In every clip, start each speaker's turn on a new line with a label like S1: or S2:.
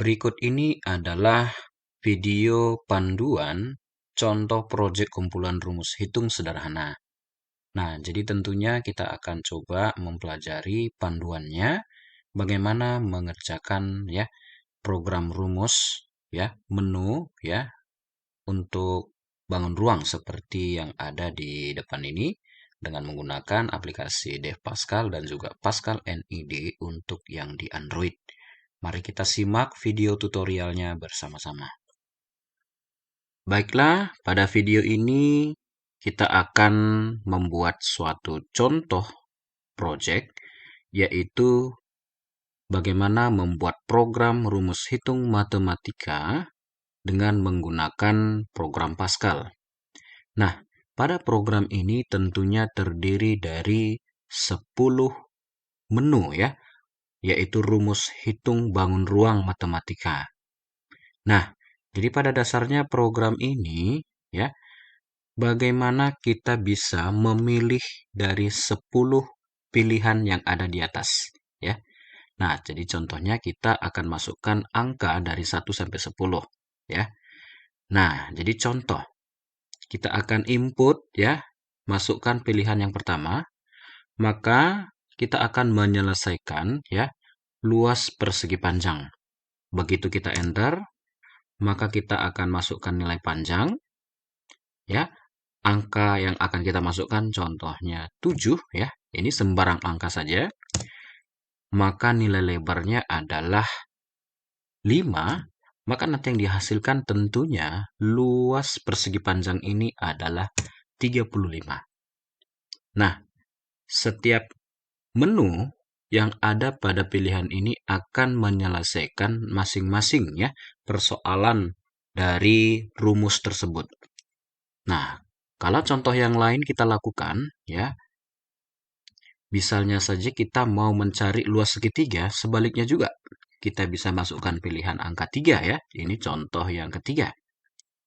S1: Berikut ini adalah video panduan contoh proyek kumpulan rumus hitung sederhana. Nah, jadi tentunya kita akan coba mempelajari panduannya, bagaimana mengerjakan ya program rumus ya menu ya untuk bangun ruang seperti yang ada di depan ini dengan menggunakan aplikasi Dev Pascal dan juga Pascal NID untuk yang di Android. Mari kita simak video tutorialnya bersama-sama. Baiklah, pada video ini kita akan membuat suatu contoh project, yaitu bagaimana membuat program rumus hitung matematika dengan menggunakan program Pascal. Nah, pada program ini tentunya terdiri dari 10 menu ya, yaitu rumus hitung bangun ruang matematika. Nah, jadi pada dasarnya program ini ya, bagaimana kita bisa memilih dari 10 pilihan yang ada di atas ya. Nah, jadi contohnya kita akan masukkan angka dari 1 sampai 10 ya. Nah, jadi contoh kita akan input ya, masukkan pilihan yang pertama, maka kita akan menyelesaikan ya luas persegi panjang. Begitu kita enter, maka kita akan masukkan nilai panjang ya. Angka yang akan kita masukkan contohnya 7 ya. Ini sembarang angka saja. Maka nilai lebarnya adalah 5, maka nanti yang dihasilkan tentunya luas persegi panjang ini adalah 35. Nah, setiap menu yang ada pada pilihan ini akan menyelesaikan masing-masing ya persoalan dari rumus tersebut. Nah, kalau contoh yang lain kita lakukan ya, misalnya saja kita mau mencari luas segitiga, sebaliknya juga kita bisa masukkan pilihan angka 3 ya. Ini contoh yang ketiga.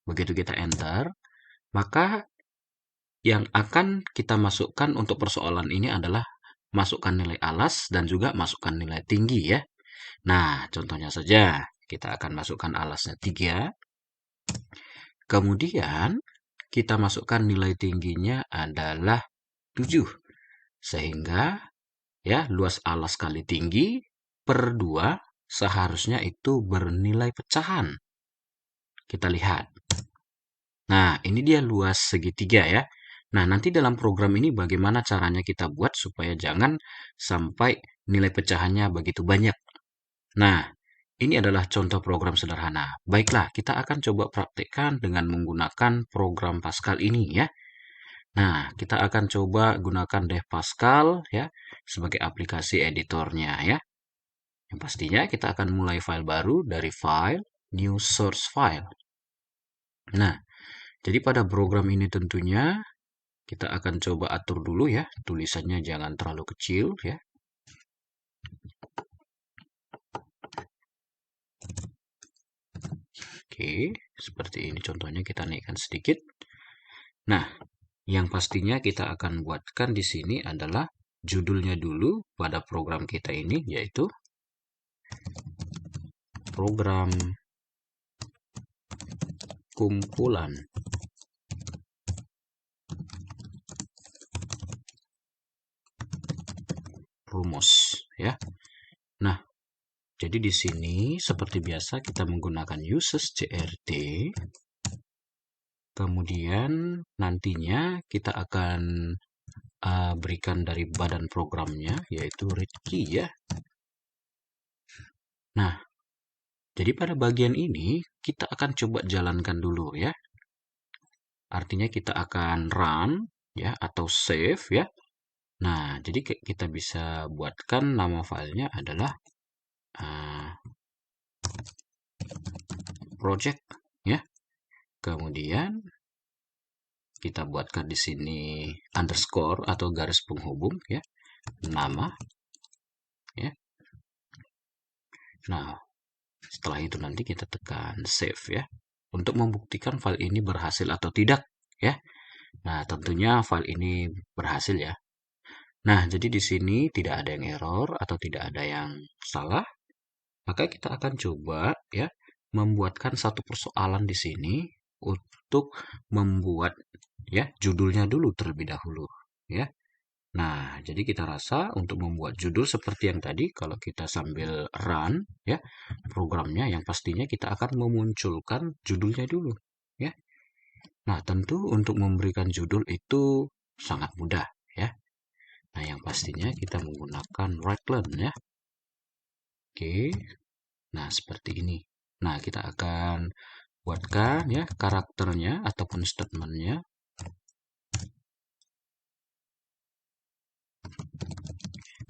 S1: Begitu kita enter, maka yang akan kita masukkan untuk persoalan ini adalah masukkan nilai alas dan juga masukkan nilai tinggi ya. Nah, contohnya saja kita akan masukkan alasnya 3. Kemudian kita masukkan nilai tingginya adalah 7. Sehingga ya luas alas kali tinggi per 2 seharusnya itu bernilai pecahan. Kita lihat. Nah, ini dia luas segitiga ya. Nah, nanti dalam program ini bagaimana caranya kita buat supaya jangan sampai nilai pecahannya begitu banyak. Nah, ini adalah contoh program sederhana. Baiklah, kita akan coba praktekkan dengan menggunakan program Pascal ini ya. Nah, kita akan coba gunakan Dev Pascal ya sebagai aplikasi editornya ya. Yang pastinya kita akan mulai file baru dari file, new source file. Nah, jadi pada program ini tentunya kita akan coba atur dulu ya, tulisannya jangan terlalu kecil ya. Oke, seperti ini contohnya kita naikkan sedikit. Nah, yang pastinya kita akan buatkan di sini adalah judulnya dulu pada program kita ini, yaitu program kumpulan rumus ya. Nah, jadi di sini seperti biasa kita menggunakan uses crt. Kemudian nantinya kita akan berikan dari badan programnya yaitu read key ya. Nah, jadi pada bagian ini kita akan coba jalankan dulu ya. Artinya kita akan run ya atau save ya. Nah, jadi kita bisa buatkan nama filenya adalah project ya. Kemudian kita buatkan di sini underscore atau garis penghubung ya. Nama ya. Nah, setelah itu nanti kita tekan save ya. Untuk membuktikan file ini berhasil atau tidak ya. Nah, tentunya file ini berhasil ya. Nah, jadi di sini tidak ada yang error atau tidak ada yang salah. Maka kita akan coba ya membuatkan satu persoalan di sini untuk membuat ya judulnya dulu terlebih dahulu ya. Nah, jadi kita rasa untuk membuat judul seperti yang tadi, kalau kita sambil run ya programnya, yang pastinya kita akan memunculkan judulnya dulu ya. Nah, tentu untuk memberikan judul itu sangat mudah ya. Nah, yang pastinya kita menggunakan Raglan ya. Oke. Nah, seperti ini. Nah, kita akan buatkan ya karakternya ataupun statementnya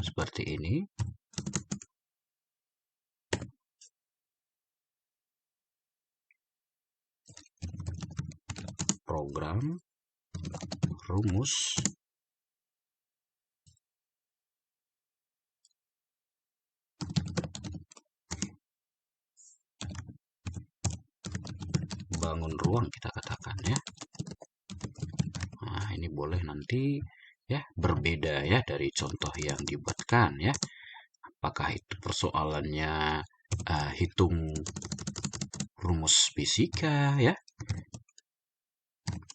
S1: seperti ini. Program rumus bangun ruang, kita katakan ya. Nah, ini boleh nanti ya berbeda ya dari contoh yang dibuatkan ya. Apakah itu persoalannya hitung rumus fisika ya,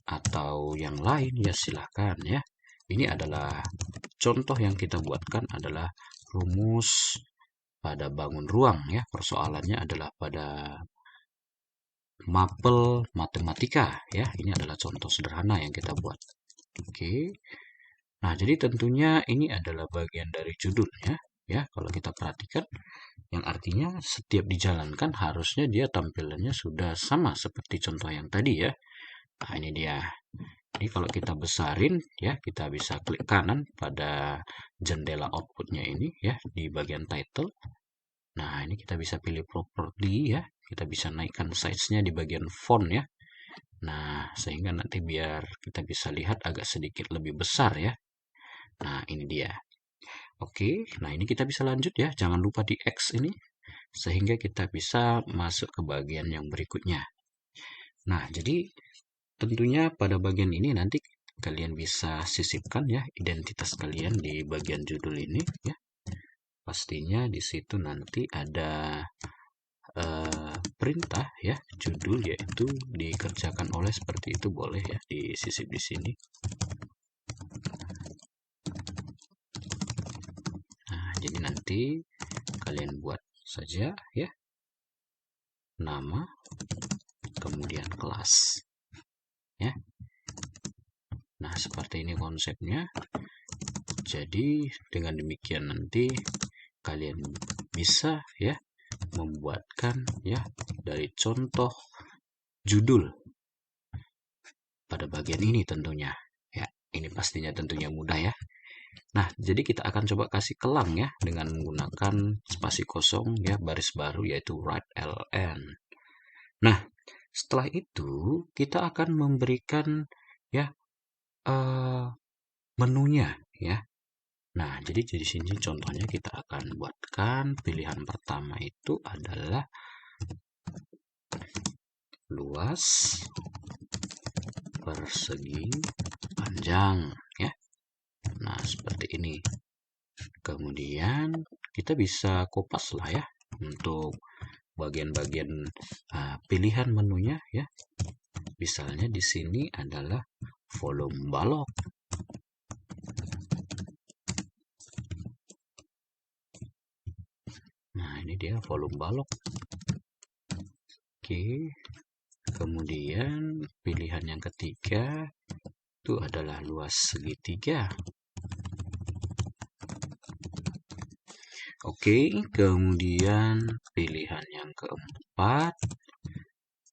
S1: atau yang lain ya silahkan ya. Ini adalah contoh yang kita buatkan adalah rumus pada bangun ruang ya. Persoalannya adalah pada mapel matematika ya. Ini adalah contoh sederhana yang kita buat. Oke. Nah, jadi tentunya ini adalah bagian dari judulnya ya. Kalau kita perhatikan, yang artinya setiap dijalankan harusnya dia tampilannya sudah sama seperti contoh yang tadi ya. Nah, ini dia. Ini kalau kita besarin ya, kita bisa klik kanan pada jendela outputnya ini ya di bagian title. Nah, ini kita bisa pilih property ya. Kita bisa naikkan size-nya di bagian font ya. Nah, sehingga nanti biar kita bisa lihat agak sedikit lebih besar ya. Nah, ini dia. Oke, nah ini kita bisa lanjut ya. Jangan lupa di X ini. Sehingga kita bisa masuk ke bagian yang berikutnya. Nah, jadi tentunya pada bagian ini nanti kalian bisa sisipkan ya identitas kalian di bagian judul ini ya. Pastinya di situ nanti ada perintah ya judul, yaitu dikerjakan oleh, seperti itu boleh ya disisip di sini. Nah, jadi nanti kalian buat saja ya nama kemudian kelas ya. Nah, seperti ini konsepnya. Jadi dengan demikian nanti kalian bisa ya membuatkan ya dari contoh judul pada bagian ini tentunya ya. Ini pastinya tentunya mudah ya. Nah, jadi kita akan coba kasih kelang ya dengan menggunakan spasi kosong ya, baris baru, yaitu write ln. Nah, setelah itu kita akan memberikan ya menunya ya. Nah, jadi di sini contohnya kita akan buatkan pilihan pertama itu adalah luas, persegi, panjang ya. Nah, seperti ini. Kemudian kita bisa kopas lah ya untuk bagian-bagian pilihan menunya ya. Misalnya di sini adalah volume balok. Nah, ini dia volume balok. Oke. Kemudian pilihan yang ketiga itu adalah luas segitiga. Oke, kemudian pilihan yang keempat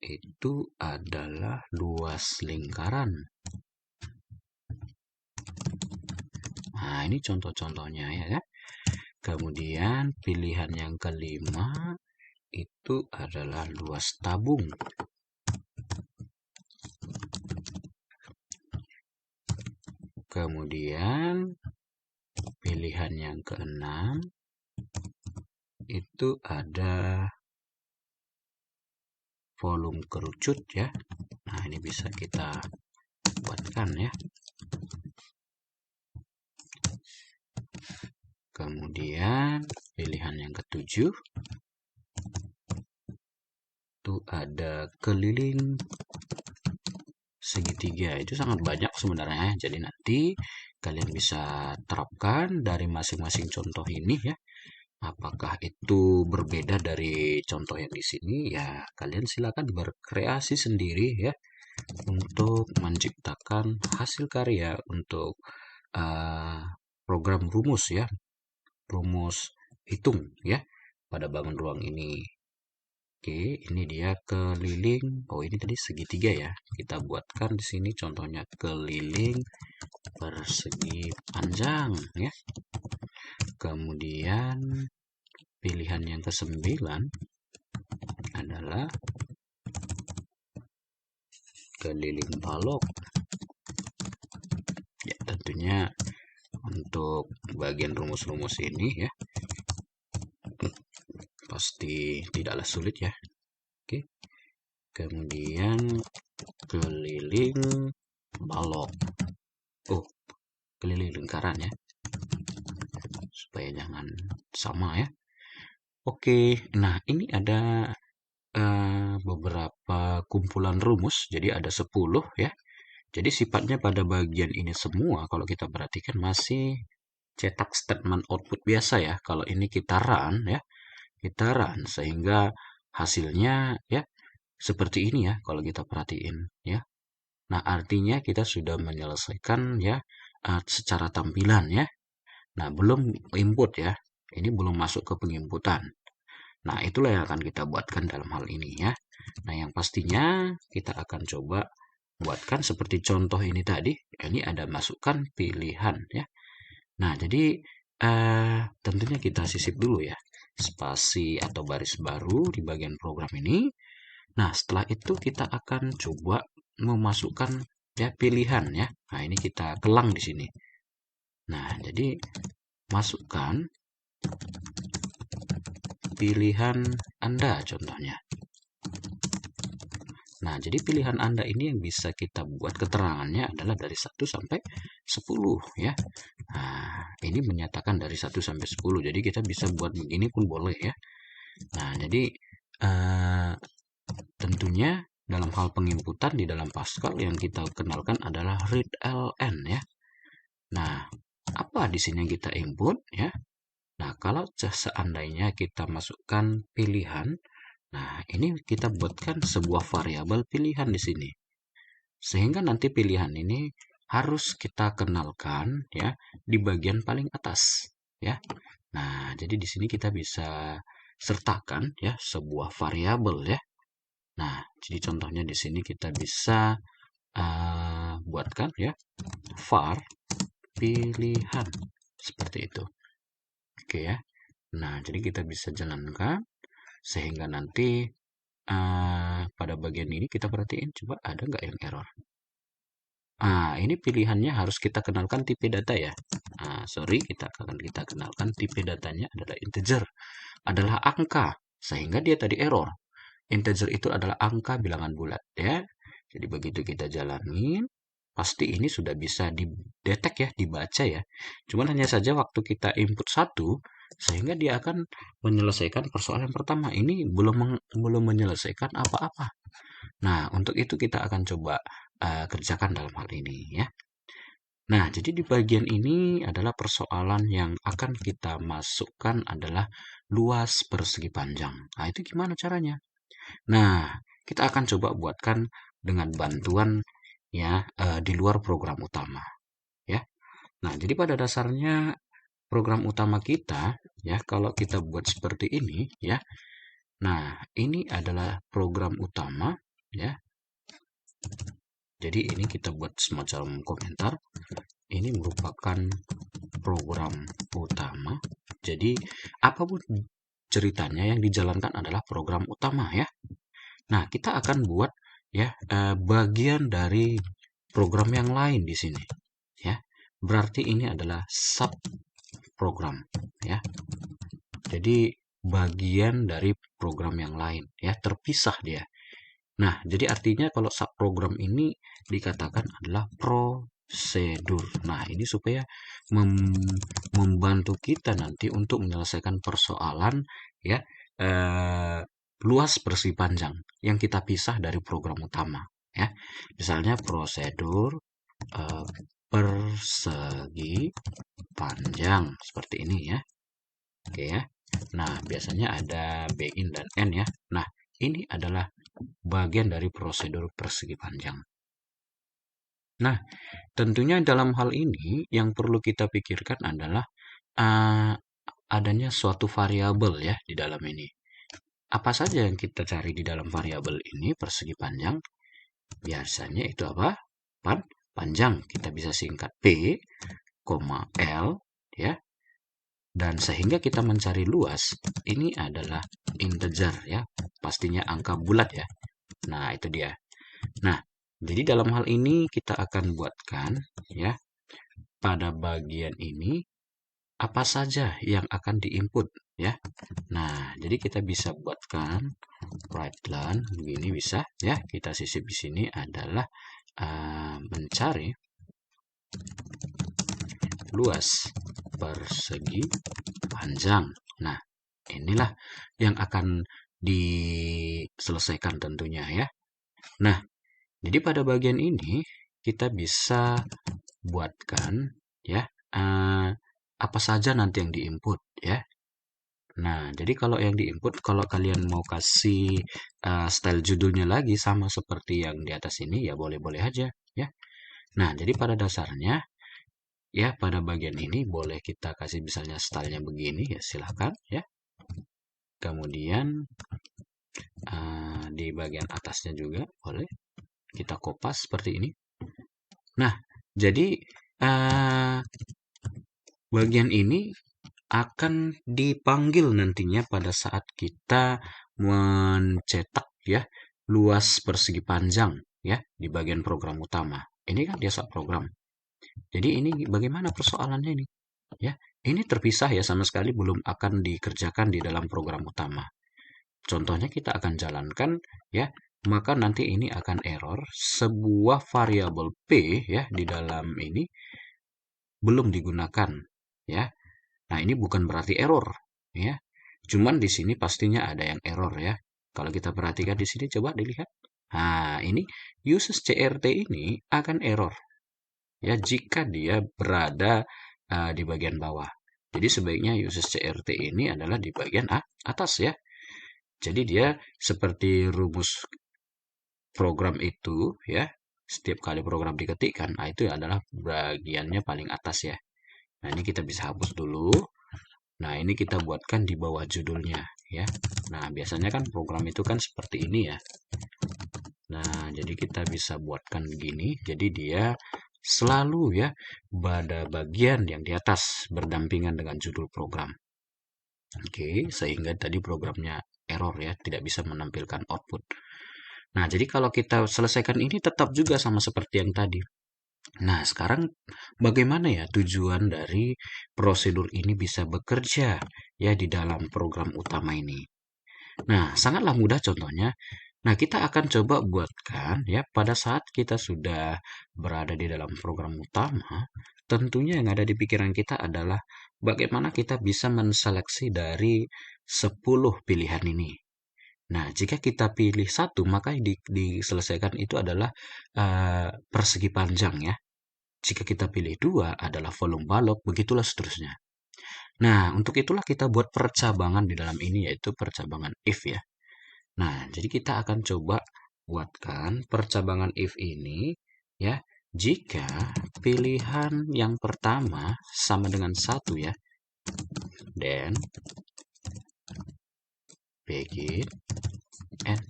S1: itu adalah luas lingkaran. Nah, ini contoh-contohnya ya. Kemudian pilihan yang kelima itu adalah luas tabung. Kemudian pilihan yang keenam itu ada volume kerucut ya. Nah, ini bisa kita buatkan ya. Kemudian pilihan yang ketujuh itu ada keliling segitiga. Itu sangat banyak sebenarnya. Jadi nanti kalian bisa terapkan dari masing-masing contoh ini ya. Apakah itu berbeda dari contoh yang di sini? Ya, kalian silakan berkreasi sendiri ya untuk menciptakan hasil karya untuk uh, program rumus ya, rumus hitung ya pada bangun ruang ini. Oke, ini dia keliling. Oh, ini tadi segitiga ya. Kita buatkan di sini contohnya keliling persegi panjang ya. Kemudian pilihan yang ke-9 adalah keliling balok. Ya, tentunya untuk bagian rumus-rumus ini ya pasti tidaklah sulit ya. Oke. Kemudian keliling balok. Oh, keliling lingkaran ya. Supaya jangan sama ya. Oke, nah ini ada beberapa kumpulan rumus. Jadi ada 10 ya. Jadi sifatnya pada bagian ini semua kalau kita perhatikan masih cetak statement output biasa ya. Kalau ini kita run ya, kita run sehingga hasilnya ya seperti ini ya kalau kita perhatiin ya. Nah, artinya kita sudah menyelesaikan ya secara tampilan ya. Nah, belum input ya. Ini belum masuk ke penginputan. Nah, itulah yang akan kita buatkan dalam hal ini ya. Nah, yang pastinya kita akan coba buatkan seperti contoh ini tadi. Ini ada masukkan pilihan ya. Nah, jadi tentunya kita sisip dulu ya. Spasi atau baris baru di bagian program ini. Nah, setelah itu kita akan coba memasukkan ya pilihan ya. Nah, ini kita kelang di sini. Nah, jadi masukkan pilihan Anda contohnya. Nah, jadi pilihan Anda ini yang bisa kita buat keterangannya adalah dari 1 sampai 10 ya. Nah, ini menyatakan dari 1 sampai 10. Jadi kita bisa buat begini pun boleh ya. Nah, jadi tentunya dalam hal penginputan di dalam Pascal yang kita kenalkan adalah readln ya. Nah, apa di sini yang kita input ya? Nah, kalau seandainya kita masukkan pilihan, nah ini kita buatkan sebuah variabel pilihan di sini. Sehingga nanti pilihan ini harus kita kenalkan ya di bagian paling atas ya. Nah, jadi di sini kita bisa sertakan ya sebuah variabel ya. Nah, jadi contohnya di sini kita bisa buatkan ya var pilihan seperti itu. Oke ya. Nah, jadi kita bisa jalankan sehingga nanti pada bagian ini kita perhatiin coba ada nggak yang error. Ini pilihannya harus kita kenalkan tipe data ya. Sorry, kita akan kenalkan tipe datanya adalah integer, adalah angka, sehingga dia tadi error. Integer itu adalah angka bilangan bulat ya. Jadi begitu kita jalanin, pasti ini sudah bisa didetek ya, dibaca ya. Cuman hanya saja waktu kita input 1, sehingga dia akan menyelesaikan persoalan pertama. Ini belum menyelesaikan apa-apa. Nah, untuk itu kita akan coba kerjakan dalam hal ini ya. Nah, jadi di bagian ini adalah persoalan yang akan kita masukkan adalah luas persegi panjang. Nah, itu gimana caranya? Nah, kita akan coba buatkan dengan bantuan ya di luar program utama ya. Nah, jadi pada dasarnya program utama kita ya kalau kita buat seperti ini ya. Nah, ini adalah program utama ya. Jadi ini kita buat semacam komentar. Ini merupakan program utama. Jadi apapun ceritanya yang dijalankan adalah program utama ya. Nah, kita akan buat ya bagian dari program yang lain di sini ya. Berarti ini adalah sub program ya. Jadi bagian dari program yang lain ya, terpisah dia. Nah, jadi artinya kalau subprogram ini dikatakan adalah prosedur. Nah, ini supaya membantu kita nanti untuk menyelesaikan persoalan ya luas persegi panjang yang kita pisah dari program utama ya. Misalnya prosedur eh, persegi panjang seperti ini ya. Oke ya. Nah, biasanya ada begin dan end ya. Nah, ini adalah bagian dari prosedur persegi panjang. Nah, tentunya dalam hal ini yang perlu kita pikirkan adalah eh, adanya suatu variabel ya di dalam ini. Apa saja yang kita cari di dalam variabel ini persegi panjang? Biasanya itu apa? Panjang. Kita bisa singkat P, L ya. Dan sehingga kita mencari luas, ini adalah integer ya. Pastinya angka bulat ya. Nah, itu dia. Nah, jadi dalam hal ini kita akan buatkan ya pada bagian ini apa saja yang akan diinput ya. Nah, jadi kita bisa buatkan right line begini bisa ya. Kita sisip di sini adalah mencari luas persegi panjang. Nah, inilah yang akan diselesaikan tentunya ya. Nah, jadi pada bagian ini kita bisa buatkan ya apa saja nanti yang diinput ya. Nah, jadi kalau yang diinput, kalau kalian mau kasih style judulnya lagi sama seperti yang di atas ini, ya boleh-boleh aja ya. Nah, jadi pada dasarnya ya pada bagian ini boleh kita kasih misalnya stylenya begini ya silahkan ya. Kemudian di bagian atasnya juga boleh kita kopas seperti ini. Nah, jadi bagian ini akan dipanggil nantinya pada saat kita mencetak ya luas persegi panjang ya di bagian program utama. Ini kan biasa program. Jadi ini bagaimana persoalannya ini? Ya, ini terpisah ya sama sekali belum akan dikerjakan di dalam program utama. Contohnya kita akan jalankan ya, maka nanti ini akan error sebuah variabel P ya di dalam ini belum digunakan ya. Nah, ini bukan berarti error ya. Cuman di sini pastinya ada yang error ya. Kalau kita perhatikan di sini coba dilihat. Nah, ini uses CRT ini akan error ya jika dia berada di bagian bawah. Jadi sebaiknya uses CRT ini adalah di bagian atas ya. Jadi dia seperti rumus program itu ya. Setiap kali program diketikkan, nah itu adalah bagiannya paling atas ya. Nah, ini kita bisa hapus dulu. Nah, ini kita buatkan di bawah judulnya ya. Nah, biasanya kan program itu kan seperti ini ya. Nah, jadi kita bisa buatkan begini. Jadi dia selalu ya pada bagian yang di atas berdampingan dengan judul program. Oke, sehingga tadi programnya error ya, tidak bisa menampilkan output. Nah, jadi kalau kita selesaikan ini tetap juga sama seperti yang tadi. Nah, sekarang bagaimana ya tujuan dari prosedur ini bisa bekerja ya di dalam program utama ini? Nah, sangatlah mudah contohnya. Nah, kita akan coba buatkan ya pada saat kita sudah berada di dalam program utama, tentunya yang ada di pikiran kita adalah bagaimana kita bisa menseleksi dari 10 pilihan ini. Nah, jika kita pilih satu, maka yang diselesaikan itu adalah persegi panjang ya. Jika kita pilih dua adalah volume balok, begitulah seterusnya. Nah, untuk itulah kita buat percabangan di dalam ini yaitu percabangan if ya. Nah, jadi kita akan coba buatkan percabangan if ini ya. Jika pilihan yang pertama sama dengan satu ya, then begin and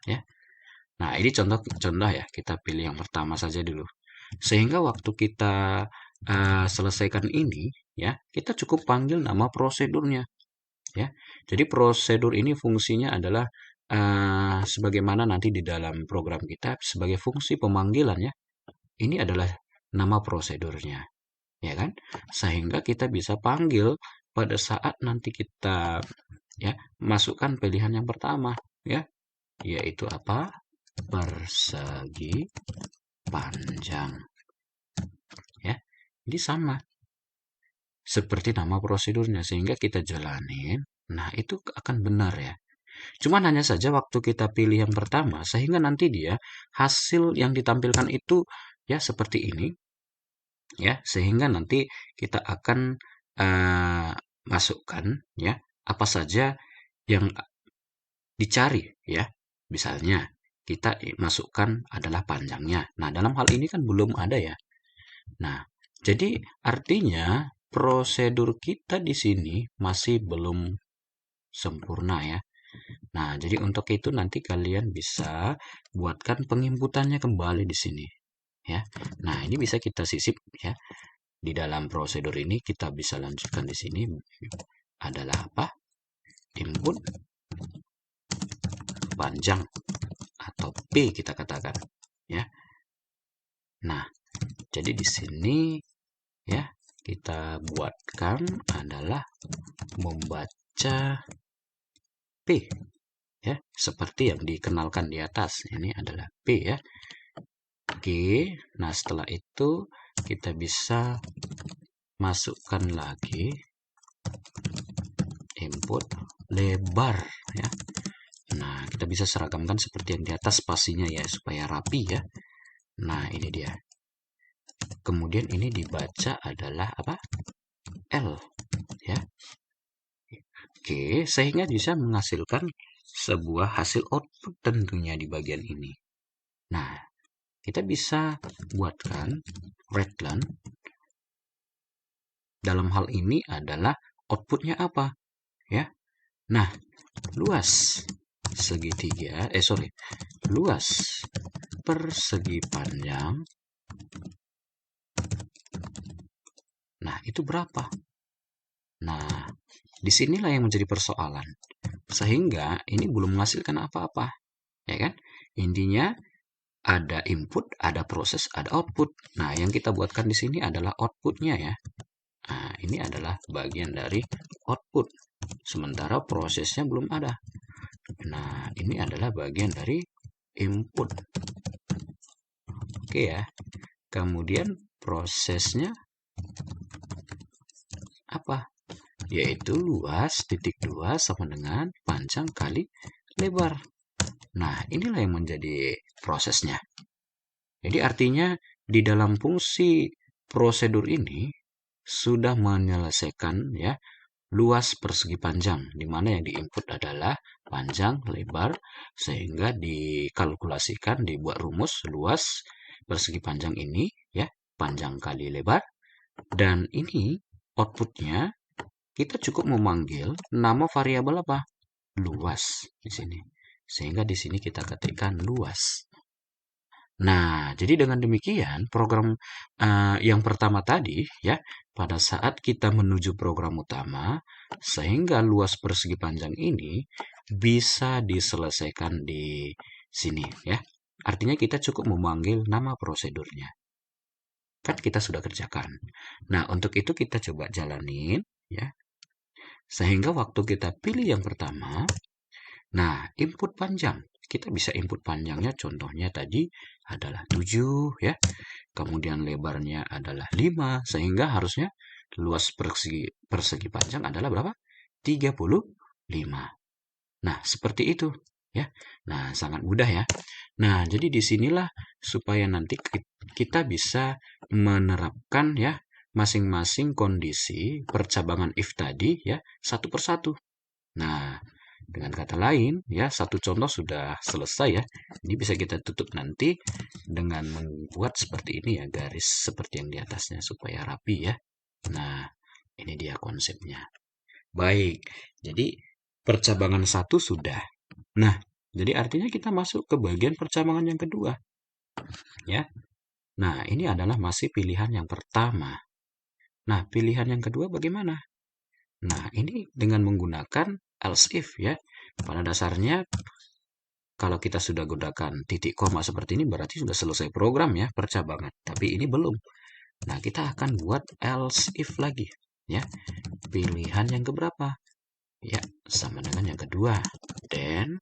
S1: ya. Nah, ini contoh ya. Kita pilih yang pertama saja dulu. Sehingga waktu kita selesaikan ini ya, kita cukup panggil nama prosedurnya ya. Jadi prosedur ini fungsinya adalah sebagaimana nanti di dalam program kita sebagai fungsi pemanggilan ya. Ini adalah nama prosedurnya, ya kan? Sehingga kita bisa panggil pada saat nanti kita ya masukkan pilihan yang pertama ya, yaitu apa? Persegi panjang. Ya. Jadi sama seperti nama prosedurnya sehingga kita jalanin. Nah, itu akan benar ya. Cuman hanya saja waktu kita pilih yang pertama, sehingga nanti dia hasil yang ditampilkan itu ya seperti ini, ya, sehingga nanti kita akan masukkan ya apa saja yang dicari ya. Misalnya kita masukkan adalah panjangnya. Nah, dalam hal ini kan belum ada ya. Nah, jadi artinya prosedur kita di sini masih belum sempurna ya. Nah, jadi untuk itu nanti kalian bisa buatkan penginputannya kembali di sini ya. Nah, ini bisa kita sisip ya. Di dalam prosedur ini kita bisa lanjutkan di sini adalah apa? Input panjang atau P kita katakan ya. Nah, jadi di sini ya kita buatkan adalah membaca P ya, seperti yang dikenalkan di atas. Ini adalah P ya. Oke, nah setelah itu kita bisa masukkan lagi input lebar ya. Nah, kita bisa seragamkan seperti yang di atas spasinya ya, supaya rapi ya. Nah, ini dia. Kemudian ini dibaca adalah apa? L ya. Oke, sehingga bisa menghasilkan sebuah hasil output tentunya di bagian ini. Nah, kita bisa buatkan redline. Dalam hal ini adalah outputnya apa? Ya. Nah, luas segitiga, luas persegi panjang. Nah, itu berapa? Nah, disinilah yang menjadi persoalan. Sehingga ini belum menghasilkan apa-apa. Ya kan? Intinya ada input, ada proses, ada output. Nah, yang kita buatkan di sini adalah outputnya ya. Nah, ini adalah bagian dari output. Sementara prosesnya belum ada. Nah, ini adalah bagian dari input. Oke ya. Kemudian prosesnya apa? Yaitu luas titik 2 sama dengan panjang kali lebar. Nah, inilah yang menjadi prosesnya. Jadi artinya di dalam fungsi prosedur ini sudah menyelesaikan ya luas persegi panjang, di mana yang diinput adalah panjang lebar, sehingga dikalkulasikan, dibuat rumus luas persegi panjang ini ya panjang kali lebar, dan ini outputnya kita cukup memanggil nama variabel apa? Luas di sini. Sehingga di sini kita ketikkan luas. Nah, jadi dengan demikian program yang pertama tadi ya, pada saat kita menuju program utama, sehingga luas persegi panjang ini bisa diselesaikan di sini ya. Artinya kita cukup memanggil nama prosedurnya. Kan kita sudah kerjakan. Nah, untuk itu kita coba jalanin ya. Sehingga waktu kita pilih yang pertama, nah, input panjang. Kita bisa input panjangnya contohnya tadi adalah 7 ya. Kemudian lebarnya adalah 5 sehingga harusnya luas persegi panjang adalah berapa? 35. Nah, seperti itu ya. Nah, sangat mudah ya. Nah, jadi disinilah supaya nanti kita bisa menerapkan ya masing-masing kondisi percabangan if tadi ya satu persatu. Nah, dengan kata lain, ya, satu contoh sudah selesai ya. Ini bisa kita tutup nanti dengan membuat seperti ini ya, garis seperti yang di atasnya supaya rapi ya. Nah, ini dia konsepnya. Baik, jadi percabangan satu sudah. Nah, jadi artinya kita masuk ke bagian percabangan yang kedua. Ya. Nah, ini adalah masih pilihan yang pertama. Nah, pilihan yang kedua bagaimana? Nah, ini dengan menggunakan else if ya. Pada dasarnya kalau kita sudah gunakan titik koma seperti ini berarti sudah selesai program ya percabangan. Tapi ini belum. Nah, kita akan buat else if lagi ya. Pilihan yang keberapa? Ya, sama dengan yang kedua. Then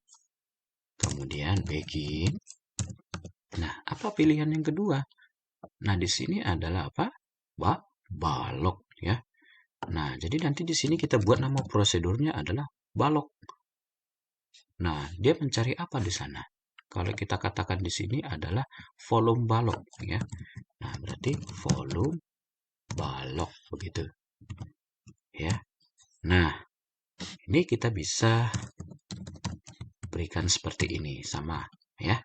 S1: kemudian begin. Nah, apa pilihan yang kedua? Nah, di sini adalah apa? Balok ya. Nah, jadi nanti di sini kita buat nama prosedurnya adalah balok. Nah, dia mencari apa di sana? Kalau kita katakan di sini adalah volume balok ya. Nah, berarti volume balok begitu ya. Nah, ini kita bisa berikan seperti ini sama ya.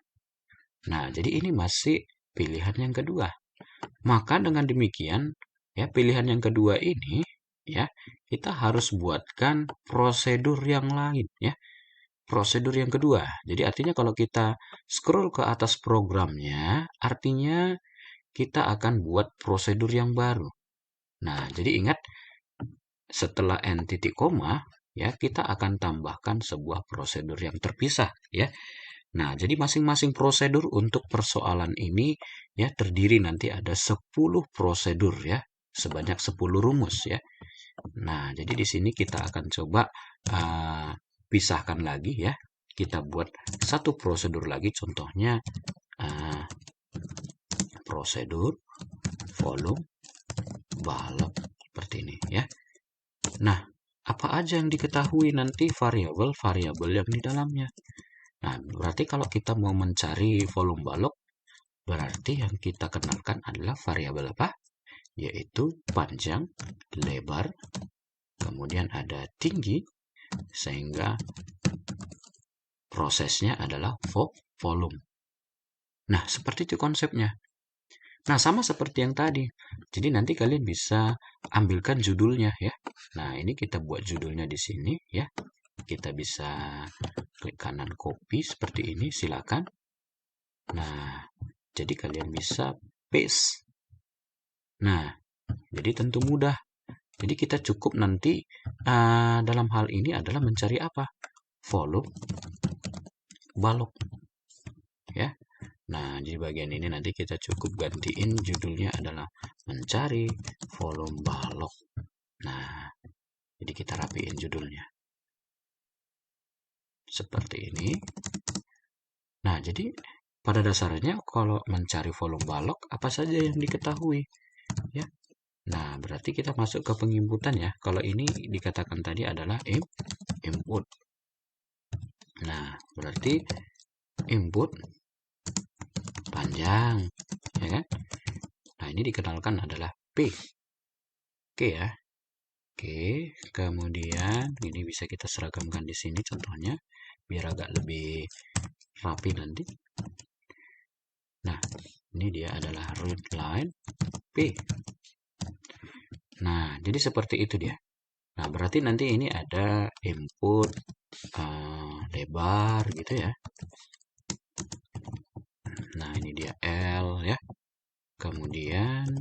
S1: Nah, jadi ini masih pilihan yang kedua. Maka dengan demikian ya, pilihan yang kedua ini ya, kita harus buatkan prosedur yang lain ya. Prosedur yang kedua. Jadi artinya kalau kita scroll ke atas programnya, artinya kita akan buat prosedur yang baru. Nah, jadi ingat setelah n titik koma ya, kita akan tambahkan sebuah prosedur yang terpisah ya. Nah, jadi masing-masing prosedur untuk persoalan ini ya terdiri nanti ada 10 prosedur ya, sebanyak 10 rumus ya. Nah, jadi di sini kita akan coba pisahkan lagi ya. Kita buat satu prosedur lagi, contohnya uh, prosedur volume balok seperti ini ya. Nah, apa aja yang diketahui nanti variabel-variabel yang di dalamnya. Nah, berarti kalau kita mau mencari volume balok, berarti yang kita kenalkan adalah variabel apa? Yaitu panjang, lebar, kemudian ada tinggi, sehingga prosesnya adalah volume. Nah, seperti itu konsepnya. Nah, sama seperti yang tadi. Jadi nanti kalian bisa ambilkan judulnya ya. Nah, ini kita buat judulnya di sini ya. Kita bisa klik kanan copy seperti ini, silakan. Nah, jadi kalian bisa paste. Nah, jadi tentu mudah. Jadi kita cukup nanti dalam hal ini adalah mencari apa? Volume balok ya. Nah, di bagian ini nanti kita cukup gantiin judulnya adalah mencari volume balok. Nah, jadi kita rapiin judulnya. Seperti ini. Nah, jadi pada dasarnya kalau mencari volume balok, apa saja yang diketahui? Ya. Nah, berarti kita masuk ke penginputan ya. Kalau ini dikatakan tadi adalah input. Nah, berarti input panjang, ya kan? Nah, ini dikenalkan adalah P. Oke ya. Oke, kemudian ini bisa kita seragamkan di sini contohnya biar agak lebih rapi nanti. Nah, ini dia adalah read line P. Nah, jadi seperti itu dia. Nah, berarti nanti ini ada input lebar gitu ya. Nah, ini dia L ya. Kemudian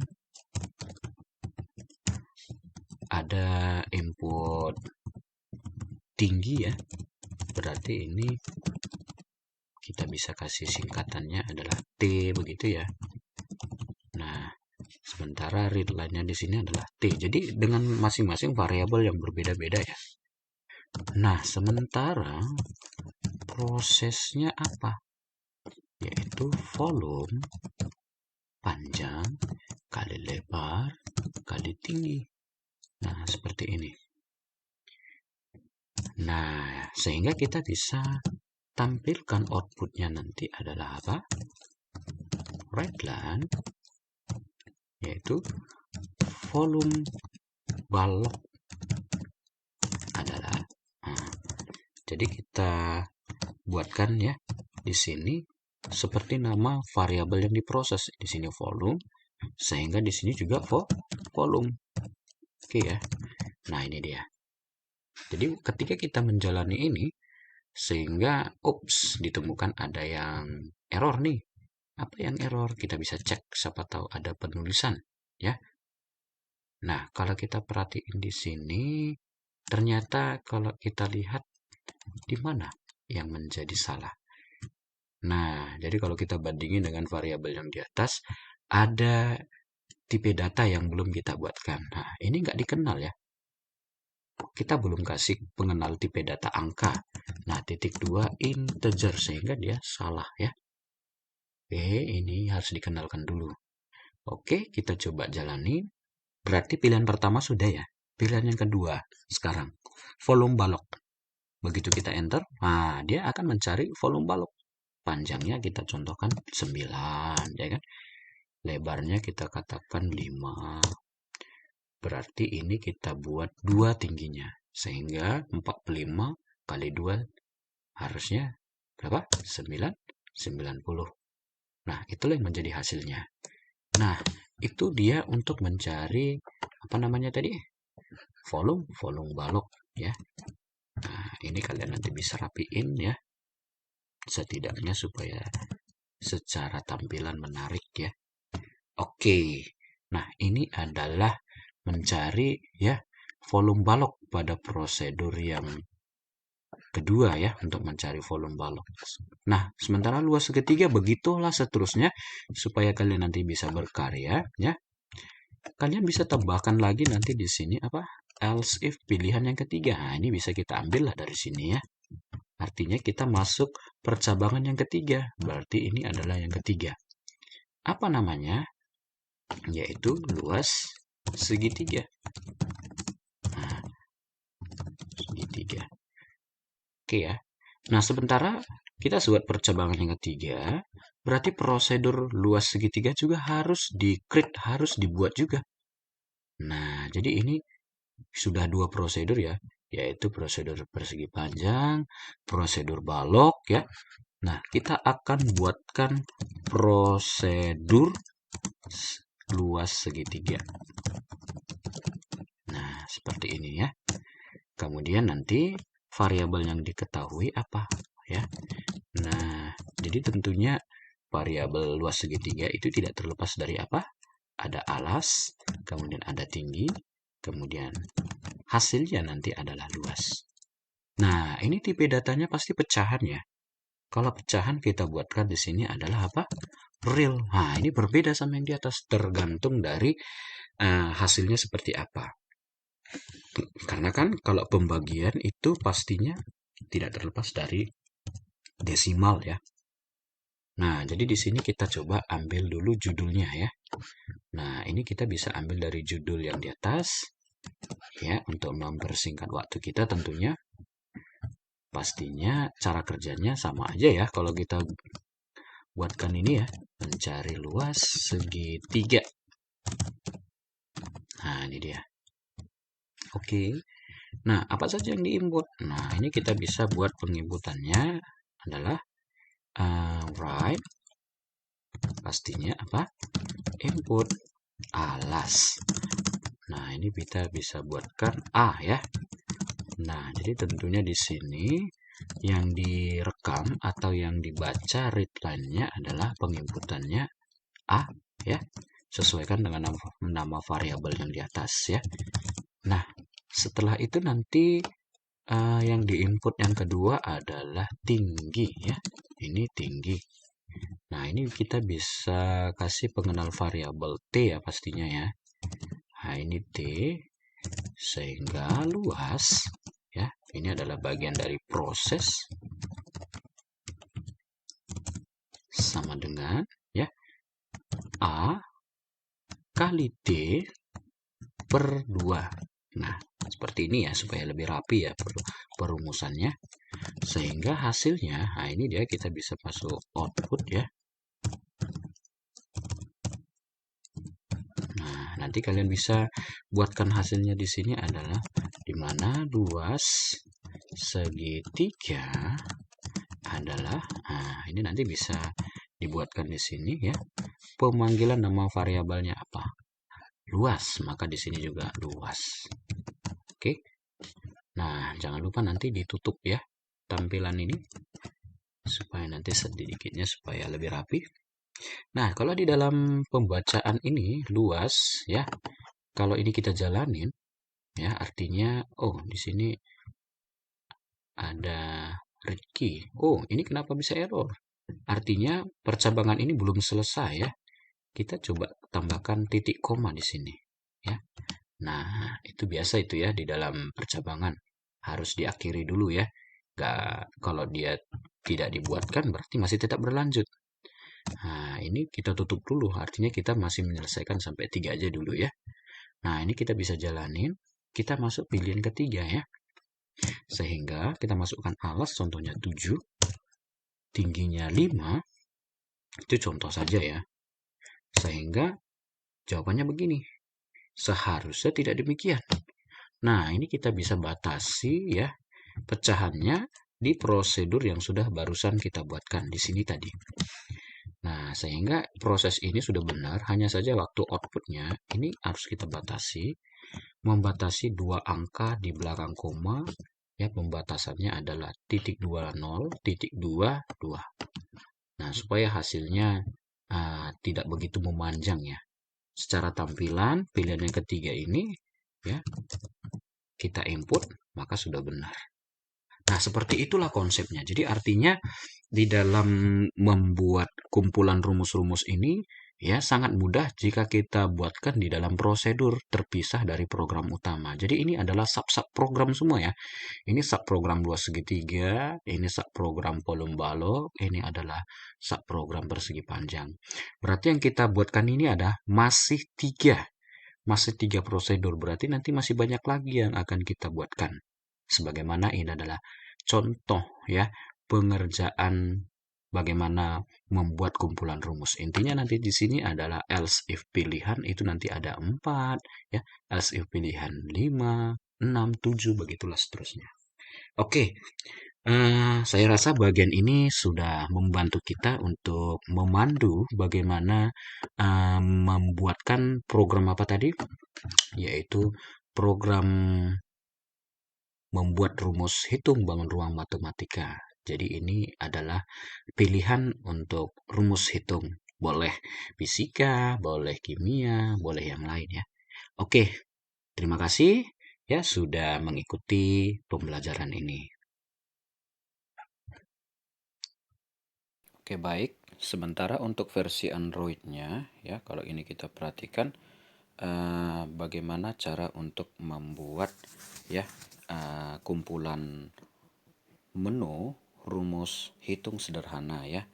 S1: ada input tinggi ya. Berarti ini kita bisa kasih singkatannya adalah T begitu ya. Nah, sementara read line-nya di sini adalah T. Jadi dengan masing-masing variabel yang berbeda-beda ya. Nah, sementara prosesnya apa? Yaitu volume panjang kali lebar kali tinggi. Nah, seperti ini. Nah, sehingga kita bisa tampilkan outputnya nanti adalah apa? Readline, yaitu volume balok adalah. Nah, jadi kita buatkan ya di sini seperti nama variabel yang diproses. Di sini volume, sehingga di sini juga volume. Oke ya. Nah, ini dia. Jadi ketika kita menjalani ini, sehingga ditemukan ada yang error nih. Apa yang error? Kita bisa cek, siapa tahu ada penulisan ya. Nah, kalau kita perhatiin di sini, ternyata kalau kita lihat di mana yang menjadi salah. Nah, jadi kalau kita bandingin dengan variabel yang di atas, ada tipe data yang belum kita buatkan. Nah, ini nggak dikenal ya. Kita belum kasih pengenal tipe data angka. Nah, titik 2 integer, sehingga dia salah ya. Oke, ini harus dikenalkan dulu. Oke, kita coba jalani. Berarti pilihan pertama sudah ya. Pilihan yang kedua sekarang, volume balok. Begitu kita enter, nah dia akan mencari volume balok. Panjangnya kita contohkan 9, ya kan? Lebarnya kita katakan 5. Berarti ini kita buat 2 tingginya. Sehingga 45 kali 2 harusnya berapa? 9, 90. Nah, itulah yang menjadi hasilnya. Nah, itu dia untuk mencari apa namanya tadi? Volume balok ya. Nah, ini kalian nanti bisa rapiin ya. Setidaknya supaya secara tampilan menarik ya. Oke. Nah, ini adalah mencari ya volume balok pada prosedur yang kedua ya untuk mencari volume balok. Nah, sementara luas segitiga begitulah seterusnya supaya kalian nanti bisa berkarya ya. Kalian bisa tambahkan lagi nanti di sini apa? Else if pilihan yang ketiga. Nah, ini bisa kita ambil lah dari sini ya. Artinya kita masuk percabangan yang ketiga. Berarti ini adalah yang ketiga. Apa namanya? Yaitu luas segitiga. Nah, segitiga. Oke ya. Nah, sementara kita buat percabangan yang ketiga, berarti prosedur luas segitiga juga harus di-create, harus dibuat juga. Nah, jadi ini sudah 2 prosedur ya, yaitu prosedur persegi panjang, prosedur balok ya. Nah, kita akan buatkan prosedur luas segitiga. Nah, seperti ini ya. Kemudian nanti variabel yang diketahui apa ya. Nah, jadi tentunya variabel luas segitiga itu tidak terlepas dari apa? Ada alas, kemudian ada tinggi, kemudian hasilnya nanti adalah luas. Nah, ini tipe datanya pasti pecahan ya. Kalau pecahan kita buatkan di sini adalah apa? Real. Nah, ini berbeda sama yang di atas, tergantung dari hasilnya seperti apa. Karena kan kalau pembagian itu pastinya tidak terlepas dari desimal ya. Nah, jadi di sini kita coba ambil dulu judulnya ya. Nah, ini kita bisa ambil dari judul yang di atas ya untuk mempersingkat waktu kita tentunya. Pastinya cara kerjanya sama aja ya kalau kita buatkan ini ya, mencari luas segitiga. Nah, ini dia. Oke. Nah, apa saja yang diinput? Nah, ini kita bisa buat penginputannya adalah right. Pastinya apa? Input alas. Nah, ini kita bisa buatkan A ya. Nah, jadi tentunya di sini yang direkam atau yang dibaca readline-nya adalah penginputannya A ya. Sesuaikan dengan nama variabel yang di atas ya. Nah, setelah itu nanti yang diinput yang kedua adalah tinggi ya. Ini tinggi. Nah, ini kita bisa kasih pengenal variabel T ya pastinya ya. Nah, ini T sehingga luas ya. Ini adalah bagian dari proses sama dengan ya A kali T per 2. Nah, seperti ini ya supaya lebih rapi ya perumusannya. Sehingga hasilnya, nah ini dia kita bisa masuk output ya. Nah, nanti kalian bisa buatkan hasilnya di sini adalah dimana luas segitiga adalah, nah ini nanti bisa dibuatkan di sini ya. Pemanggilan nama variabelnya apa? Luas, maka di sini juga luas. Oke. Nah, jangan lupa nanti ditutup ya tampilan ini supaya nanti sedikitnya supaya lebih rapi. Nah, kalau di dalam pembacaan ini luas ya. Kalau ini kita jalanin ya, artinya oh, di sini ada read key. Oh, ini kenapa bisa error? Artinya percabangan ini belum selesai ya. Kita coba tambahkan titik koma di sini ya. Nah, itu biasa itu ya di dalam percabangan. Harus diakhiri dulu ya. Kalau dia tidak dibuatkan berarti masih tetap berlanjut. Nah, ini kita tutup dulu. Artinya kita masih menyelesaikan sampai 3 aja dulu ya. Nah, ini kita bisa jalanin. Kita masuk pilihan ketiga ya. Sehingga kita masukkan alas, contohnya 7, tingginya 5, itu contoh saja ya. Sehingga jawabannya begini, seharusnya tidak demikian. Nah, ini kita bisa batasi ya pecahannya di prosedur yang sudah barusan kita buatkan di sini tadi. Nah, sehingga proses ini sudah benar, hanya saja waktu outputnya ini harus kita batasi, membatasi dua angka di belakang koma, ya pembatasannya adalah titik 20, titik 22. Nah, supaya hasilnya tidak begitu memanjang ya. Secara tampilan, pilihan yang ketiga ini ya kita input, maka sudah benar. Nah, seperti itulah konsepnya. Jadi artinya di dalam membuat kumpulan rumus-rumus ini ya sangat mudah jika kita buatkan di dalam prosedur terpisah dari program utama. Jadi ini adalah sub-sub program semua ya. Ini subprogram 2 segitiga, ini subprogram volume balok, ini adalah subprogram persegi panjang. Berarti yang kita buatkan ini ada masih tiga prosedur. Berarti nanti masih banyak lagi yang akan kita buatkan. Sebagaimana ini adalah contoh ya pengerjaan bagaimana membuat kumpulan rumus. Intinya nanti di sini adalah else if pilihan itu nanti ada 4 ya, else if pilihan 5, 6, 7 begitulah seterusnya. Oke, saya rasa bagian ini sudah membantu kita untuk memandu bagaimana membuatkan program apa tadi, yaitu program membuat rumus hitung bangun ruang matematika. Jadi ini adalah pilihan untuk rumus hitung. Boleh fisika, boleh kimia, boleh yang lain ya. Oke, terima kasih ya sudah mengikuti pembelajaran ini.
S2: Oke, baik. Sementara untuk versi Android-nya, ya, kalau ini kita perhatikan bagaimana cara untuk membuat ya kumpulan menu rumus hitung sederhana ya.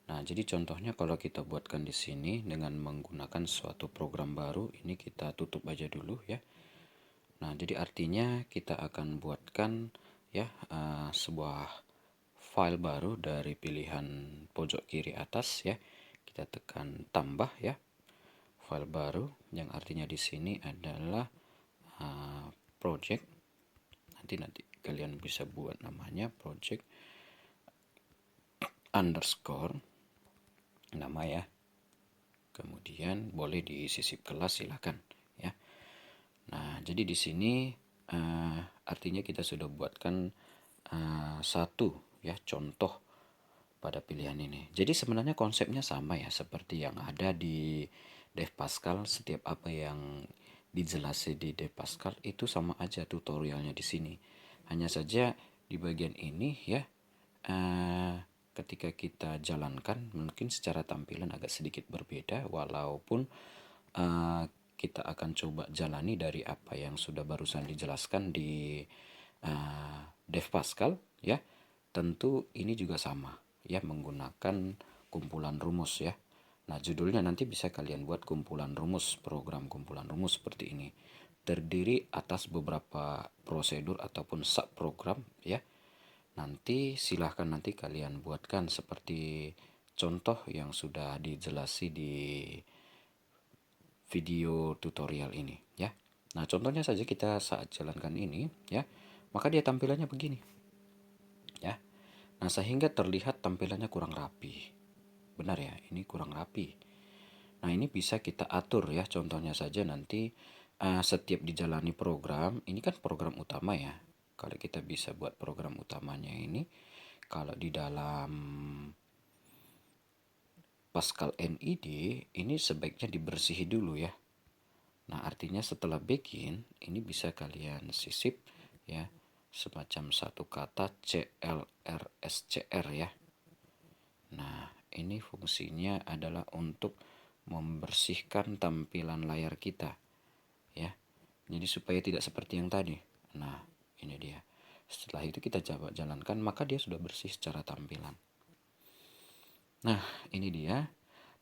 S2: Nah, jadi contohnya kalau kita buatkan di sini dengan menggunakan suatu program baru, ini kita tutup aja dulu ya. Nah, jadi artinya kita akan buatkan ya sebuah file baru dari pilihan pojok kiri atas ya. Kita tekan tambah ya. File baru yang artinya di sini adalah project. Nanti kalian bisa buat namanya project underscore nama ya. Kemudian boleh disisip kelas silakan ya. Nah, jadi di sini artinya kita sudah buatkan satu ya contoh pada pilihan ini. Jadi sebenarnya konsepnya sama ya seperti yang ada di Dev Pascal. Setiap apa yang dijelaskan di Dev Pascal itu sama aja tutorialnya di sini. Hanya saja di bagian ini ya ketika kita jalankan mungkin secara tampilan agak sedikit berbeda walaupun kita akan coba jalani dari apa yang sudah barusan dijelaskan di Dev Pascal ya. Tentu ini juga sama ya menggunakan kumpulan rumus ya. Nah, judulnya nanti bisa kalian buat kumpulan rumus, program kumpulan rumus seperti ini. Terdiri atas beberapa prosedur ataupun subprogram ya. Nanti silahkan nanti kalian buatkan seperti contoh yang sudah dijelasi di video tutorial ini ya. Nah, contohnya saja kita saat jalankan ini ya, maka dia tampilannya begini ya. Nah, sehingga terlihat tampilannya kurang rapi. Benar ya, ini kurang rapi. Nah, ini bisa kita atur ya. Contohnya saja nanti setiap dijalani program, ini kan program utama ya. Kalau kita bisa buat program utamanya ini, kalau di dalam Pascal NID, ini sebaiknya dibersihi dulu ya. Nah, artinya setelah begin, ini bisa kalian sisip ya, semacam satu kata CLRSCR ya. Nah, ini fungsinya adalah untuk membersihkan tampilan layar kita ya. Jadi supaya tidak seperti yang tadi. Nah, ini dia. Setelah itu kita coba jalankan, maka dia sudah bersih secara tampilan. Nah, ini dia.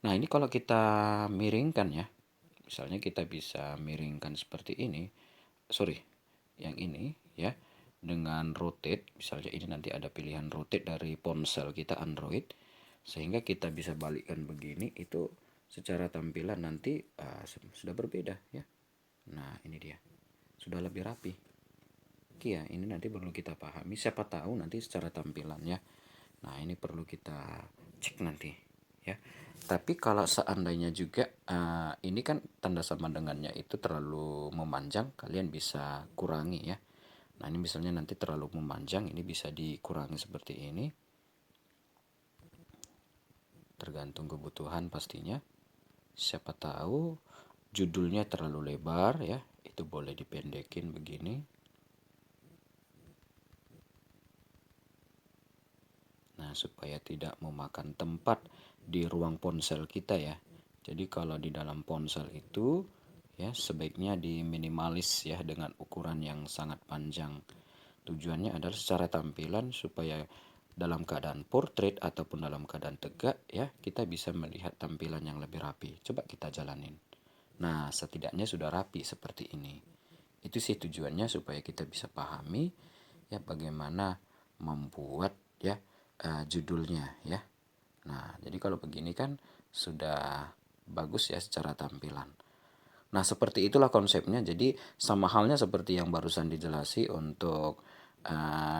S2: Nah, ini kalau kita miringkan ya. Misalnya kita bisa miringkan seperti ini. Sorry, yang ini ya. dengan rotate, misalnya ini nanti ada pilihan rotate dari ponsel kita Android, sehingga kita bisa balikkan begini, itu secara tampilan nanti sudah berbeda ya. Nah ini dia, sudah lebih rapi. Oke ya, ini nanti perlu kita pahami, siapa tahu nanti secara tampilan ya. Nah ini perlu kita cek nanti ya. Tapi kalau seandainya juga ini kan tanda sama dengannya itu terlalu memanjang, kalian bisa kurangi ya. Nah ini misalnya nanti terlalu memanjang, ini bisa dikurangi seperti ini, tergantung kebutuhan pastinya. Siapa tahu judulnya terlalu lebar ya, itu boleh dipendekin begini. Nah supaya tidak memakan tempat di ruang ponsel kita ya. Jadi kalau di dalam ponsel itu ya sebaiknya diminimalis ya dengan ukuran yang sangat panjang. Tujuannya adalah secara tampilan supaya dalam keadaan portrait ataupun dalam keadaan tegak ya kita bisa melihat tampilan yang lebih rapi. Coba kita jalanin. Nah, setidaknya sudah rapi seperti ini. Itu sih tujuannya supaya kita bisa pahami ya bagaimana membuat ya judulnya ya. Nah, jadi kalau begini kan sudah bagus ya secara tampilan. Nah, seperti itulah konsepnya. Jadi sama halnya seperti yang barusan dijelasi untuk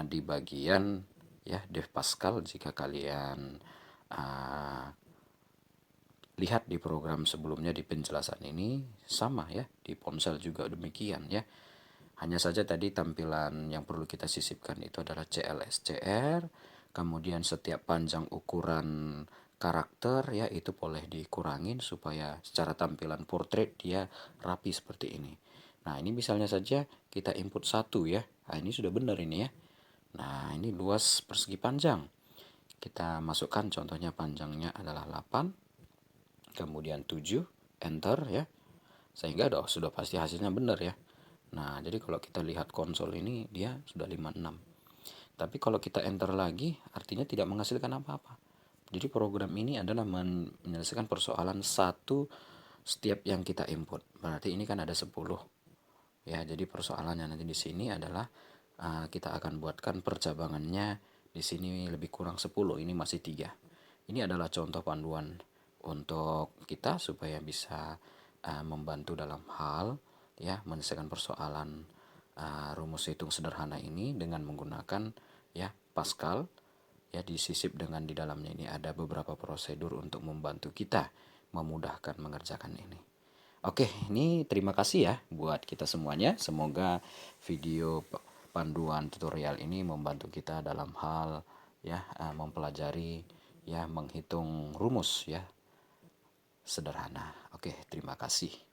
S2: di bagian ya Dev Pascal, jika kalian uh, lihat di program sebelumnya di penjelasan ini sama ya, di ponsel juga demikian ya. Hanya saja tadi tampilan yang perlu kita sisipkan itu adalah CLSCR, kemudian setiap panjang ukuran karakter ya itu boleh dikurangin supaya secara tampilan portrait dia rapi seperti ini. Nah ini misalnya saja kita input 1 ya, nah ini sudah benar ini ya. Nah ini luas persegi panjang, kita masukkan contohnya panjangnya adalah 8, kemudian 7, enter ya, sehingga sudah pasti hasilnya benar ya. Nah jadi kalau kita lihat konsol ini dia sudah 56, tapi kalau kita enter lagi artinya tidak menghasilkan apa-apa. Jadi program ini adalah menyelesaikan persoalan satu setiap yang kita input. Berarti ini kan ada 10 ya. Jadi persoalannya nanti di sini adalah kita akan buatkan percabangannya di sini lebih kurang 10, ini masih 3. Ini adalah contoh panduan untuk kita supaya bisa membantu dalam hal ya menyelesaikan persoalan rumus hitung sederhana ini dengan menggunakan ya Pascal ya, disisip dengan di dalamnya ini ada beberapa prosedur untuk membantu kita memudahkan mengerjakan ini. Oke, ini terima kasih ya buat kita semuanya. Semoga video panduan tutorial ini membantu kita dalam hal ya mempelajari ya menghitung rumus ya sederhana. Oke, terima kasih.